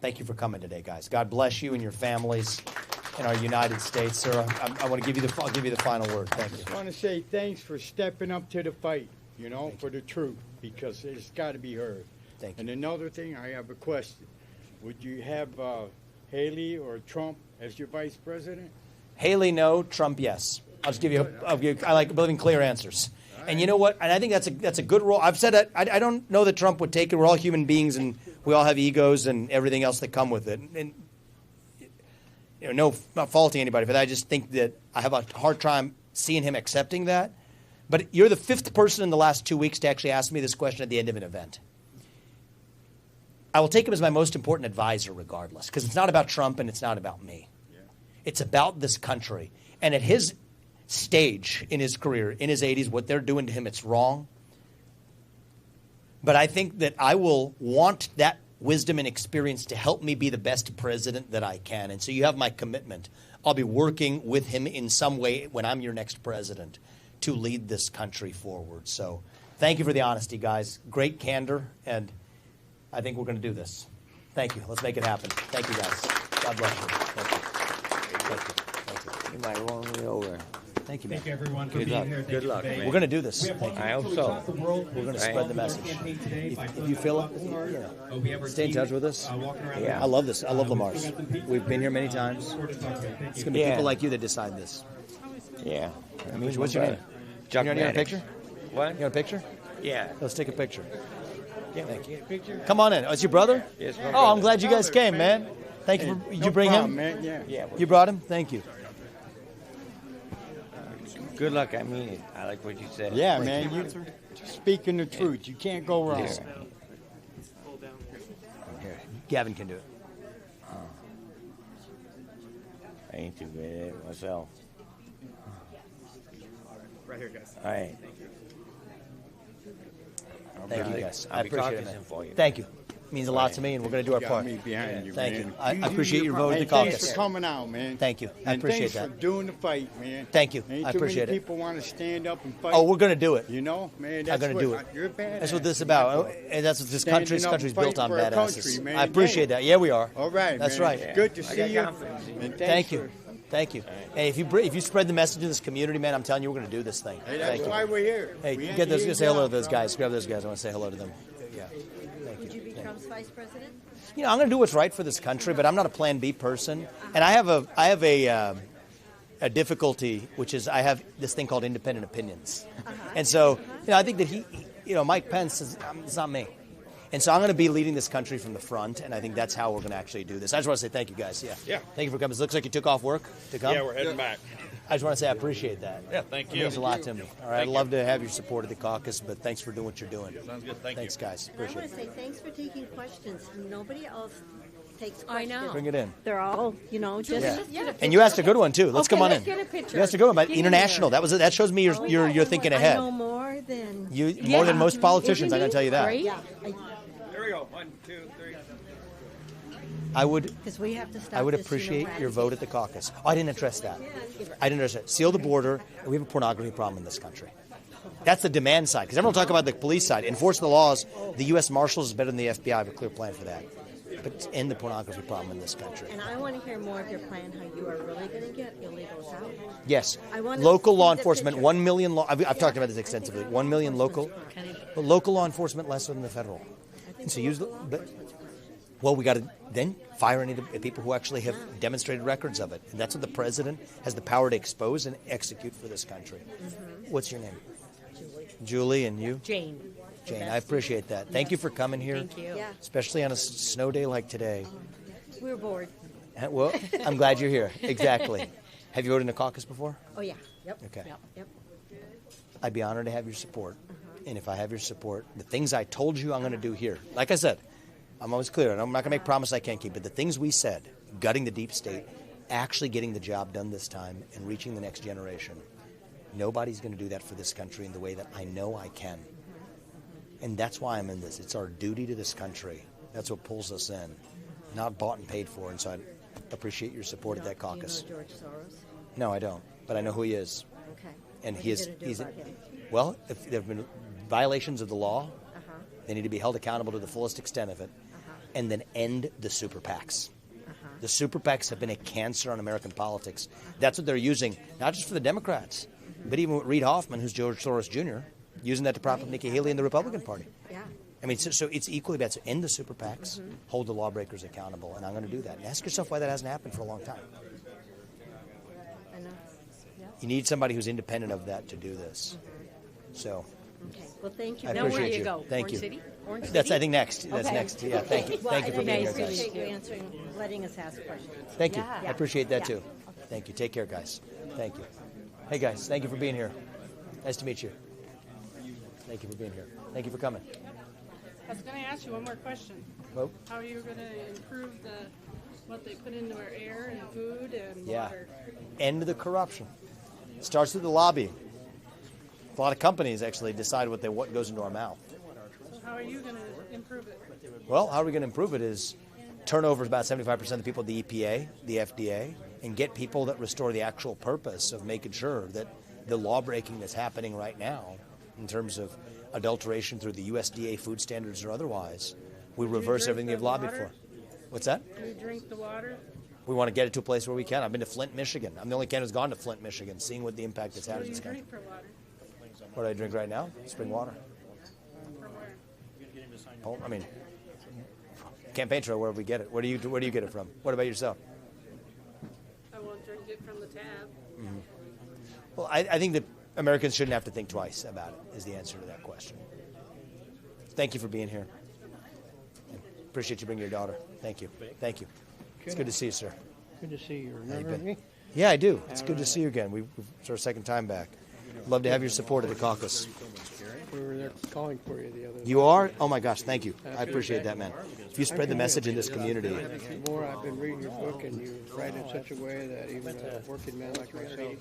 Thank you for coming today, guys. God bless you and your families in our United States. Sir, I want to give you I'll give you the final word. Thank you. I just want to say thanks for stepping up to the fight, for the truth, because it's got to be heard. Thank you. And another thing, I have a question. Would you have Haley or Trump as your vice president? Haley, no. Trump, yes. I like giving clear answers. And you know what? And I think that's a good role. I've said it. I don't know that Trump would take it. We're all human beings, and we all have egos and everything else that come with it. And not faulting anybody for that. I just think that I have a hard time seeing him accepting that. But you're the 5th person in the last 2 weeks to actually ask me this question at the end of an event. I will take him as my most important advisor regardless, because it's not about Trump and it's not about me. Yeah. It's about this country. And at his stage in his career, in his 80s, what they're doing to him, it's wrong. But I think that I will want that wisdom and experience to help me be the best president that I can. And so you have my commitment. I'll be working with him in some way when I'm your next president to lead this country forward. So thank you for the honesty, guys. Great candor, and I think we're going to do this. Thank you. Let's make it happen. Thank you, guys. God bless you. Thank you. Thank you. Thank you. You might roll me over. Thank you, man. Thank you, everyone, for Good being luck. here. Good luck, man. We're going to do this. I hope so. We're going to spread the message. If you feel it, you know, stay in touch with us. Yeah. I love this. I love Lamar's. We've been here many times. It's going to be people like you that decide this. Yeah. I mean, what's your name? Chuck You got a Maddox. picture? What? You got a picture? Yeah. Let's take a picture. Thank you. Picture? Come on in. Oh, it's your brother? Yes, my Oh, I'm brother. glad you guys came, man. Thank you. Did you bring problem, him? man. Yeah. Yeah. You brought him? Thank you. Good luck. I mean it. I like what you said. Yeah, man. You speaking the truth. You can't go wrong. Yeah. Here, Gavin can do it. I ain't too good at it myself. Right here, guys. All right. Thank you, guys. I I'll be appreciate it, caucusing man. for you. Thank you. It means a lot to me, and we're going to do our Got part. me behind you, Thank man. you. I appreciate your vote at Hey, the thanks caucus. for coming out, man. Thank you. I And appreciate thanks that. for doing the fight, man. Thank you. Ain't I too appreciate many it. people want to stand up and fight. Oh, we're going to do it. You know, man. I'm That's going to do what- it. You're bad. That's what this is about. And that's what this Standing country. This up country's and built on fighting for our badasses. country, man. I appreciate that. Yeah, we are. All right, That's man. right. It's good to I see got you. confidence in you. And Thank thanks you. Thank you. And if you spread the message to this community, man, I'm telling you, we're going to do this thing. Hey, Thank that's you. why we're here. Hey, We get those. ain't Say hello to here those guys. Grab those guys. I want to say hello to them. Yeah. Would you be Trump's vice president? You know, I'm going to do what's right for this country, but I'm not a Plan B person. And I have a difficulty, which is I have this thing called independent opinions. And so, you know, I think that Mike Pence is it's not me. And so I'm going to be leading this country from the front, and I think that's how we're going to actually do this. I just want to say thank you, guys. Yeah. Yeah. Thank you for coming. It looks like you took off work to come. Yeah, we're heading back. I just want to say I appreciate that. Yeah, thank It you. means a lot to me. All right, I'd love to have your support of the caucus, but thanks for doing what you're doing. Sounds good. Thank Thanks, guys. And I Appreciate want to it. say thanks for taking questions. Nobody else takes I questions. know. Bring it in. They're all, just. Yeah. And you asked a good one too. Let's Okay, come on let's in. get a picture. You asked a good one about Get in international. there. That shows me you're thinking I ahead. know more than. More than most politicians. Isn't I'm going he to tell you that. great? Yeah, There we go. 1, 2, 3. because we have to stop. I would this, appreciate your vote at the caucus. Oh, I didn't address that. I didn't address that. Seal the border, and we have a pornography problem in this country. That's the demand side. Because everyone will talk about the police side. Enforce the laws. The U.S. Marshals is better than the FBI. I have a clear plan for that. But end the pornography problem in this country. And I want to hear more of your plan, how you are really going to get illegals out. Yes. I want to Local see law the enforcement, picture. 1 million I've talked about this extensively. 1 million local law enforcement less than the federal. And so use the we got to then fire any of the people who actually have demonstrated records of it. And that's what the president has the power to expose and execute for this country. What's your name? Julie, and you? Jane. Jane, I appreciate that. Thank you for coming here. Thank you. Yeah, Especially on a snow day like today. we were bored. Well, I'm glad you're here. Exactly. Have you voted in a caucus before? Oh, yeah. Yep. Okay. Yep. I'd be honored to have your support. And if I have your support, the things I told you I'm going to do here, like I said, I'm always clear, and I'm not going to make promises I can't keep, but the things we said, gutting the deep state, actually getting the job done this time, and reaching the next generation, nobody's going to do that for this country in the way that I know I can. And that's why I'm in this. It's our duty to this country. That's what pulls us in, not bought and paid for. And so I appreciate your support at that caucus. Do you know George Soros? No, I don't, but I know who he is. Okay. And What are he you is. gonna do He's about him? well. If there have been violations of the law, they need to be held accountable to the fullest extent of it, and then end the super PACs. The super PACs have been a cancer on American politics. That's what they're using, not just for the Democrats, but even with Reid Hoffman, who's George Soros Jr., using that to prop up Nikki Haley and the Republican Party. Yeah. I mean, so it's equally bad. So end the super PACs, hold the lawbreakers accountable, and I'm going to do that. And ask yourself why that hasn't happened for a long time. I know. Yeah. You need somebody who's independent of that to do this. So Okay. Well, thank you. I Now where do appreciate you you. go? Thank Orange you. City? Orange That's, City? I think, next. That's Okay. next. Yeah, thank you. Well, Thank you for and being I here, guys. appreciate you answering, letting us ask questions. Thank you. Yeah. I appreciate that, Yeah. too. Thank you. Take care, guys. Thank you. Hey, guys, thank you for being here. Nice to meet you. Thank you for being here. Thank you for coming. I was gonna ask you one more question. Well, How are you gonna improve what they put into our air and food and yeah. water? End the corruption. It starts with the lobbying. A lot of companies actually decide what goes into our mouth. So how are you gonna improve it? Well, how are we going to improve it is turnover is about 75% of the people at the EPA, the FDA, and get people that restore the actual purpose of making sure that the law breaking that's happening right now in terms of adulteration through the USDA food standards or otherwise, we reverse everything they've lobbied for. What's that? Do you drink the water? We want to get it to a place where we can. I've been to Flint, Michigan. I'm the only candidate who's gone to Flint, Michigan, seeing what the impact it's had in this country. What do you drink for water? What do I drink right now? Spring water. From where? Oh, I mean, campaign trail, wherever we get it. Where do you get it from? What about yourself? I won't drink it from the tab. Mm-hmm. Well, I think that Americans shouldn't have to think twice about it, is the answer to that question. Thank you for being here. Appreciate you bringing your daughter. Thank you. Thank you. It's good to see you, sir. Good to see you. Remember me? Yeah, I do. It's good to see you again. It's our second time back. Love to have your support at the caucus. We were there calling for you the other day. You are? Oh, my gosh. Thank you. I appreciate that, man. If you spread the message in this community. More, I've been reading your book, and you write in such a way that even a working man like myself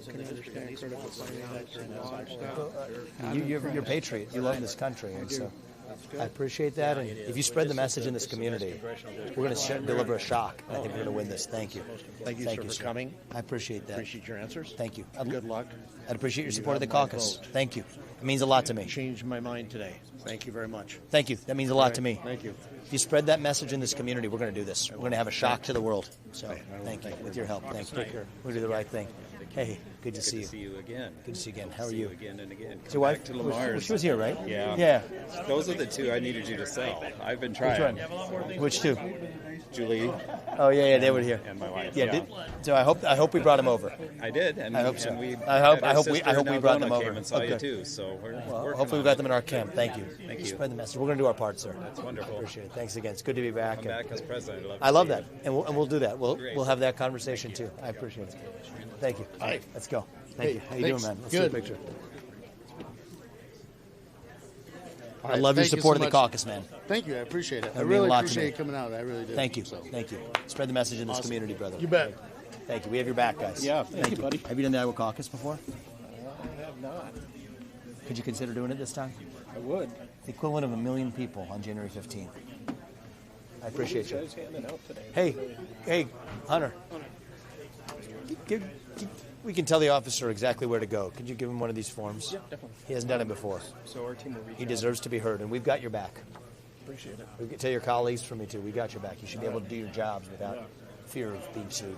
can understand critical finance and law and stuff. You're a patriot. You love this country. And so I appreciate that. And if you spread the message in this community, we're going to deliver a shock. I think we're going to win this. Thank you. Thank you, sir, for coming. I appreciate that. Appreciate your answers. Thank you. Good luck. I'd appreciate your support of the caucus. Thank you. It means a lot to me. Changed my mind today. Thank you very much. Thank you. That means a lot to me. Thank you. If you spread that message in this community, we're going to do this. We're going to have a shock to the world. So thank you. With your help. Thank you. Take care. We'll do the right thing. Hey, good to see you. Good to see you again. Good to see you again. How are you? Again and again. Your wife? Back to Lamar's. She was here, right? Yeah. Yeah. Those are the two I needed you to sell. I've been trying. Which two? Julie. Oh yeah, they were here. And my wife. Yeah. So I hope we brought them over. I did. And I hope so. And I hope we brought them over. Came and saw you good. too. So we're working hopefully we got them in our camp. Thank you. Thank you. Spread the message. We're going to do our part, sir. That's wonderful. Appreciate it. Thanks again. It's good to be back. I'm back as president. I love that, and we'll do that. We'll have that conversation too. I appreciate it. Thank you. All right, let's go. Thank you. How you doing, man? Let's Good. take a picture. All I right, love your thank you support so of the much. caucus, man. Thank you. I appreciate it. I That'd mean a really lot to appreciate me. you coming out. I really do. Thank you. So. Thank you. Spread the message in this Awesome. community, brother. You bet. Thank you. We have your back, guys. Yeah, thank you, buddy. Have you done the Iowa caucus before? I have not. Could you consider doing it this time? I would. The equivalent of 1 million people on January 15th. I appreciate you. Guys handing out today. Hey, Hunter. We can tell the officer exactly where to go. Could you give him one of these forms? Yeah, definitely. He hasn't done it before. So our team will reach He out. deserves to be heard, and we've got your back. Appreciate it. We can tell your colleagues from me too. We got your back. You should be able to do your jobs without fear of being sued.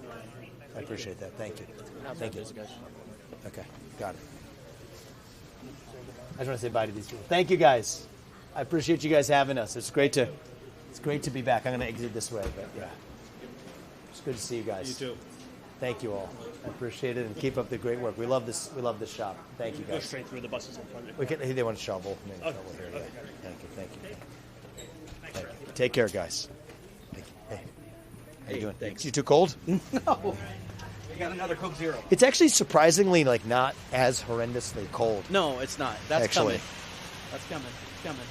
I appreciate that. Thank you. Thank you. Okay, got it. I just want to say bye to these people. Thank you, guys. I appreciate you guys having us. It's great to be back. I'm going to exit this way, but yeah, it's good to see you guys. You too. Thank you all. I appreciate it, and keep up the great work. We love this. We love this shop. Thank you, guys. Go straight through the buses in front of you. We can. They want a shovel. Maybe a shovel here. Yeah. Thank you. Thank you. Thank you. Take care, guys. Thank you. Hey, how you doing? Thanks. You too cold? We got another Coke Zero. It's actually surprisingly not as horrendously cold. No, it's not. That's Actually. coming. That's coming. It's coming.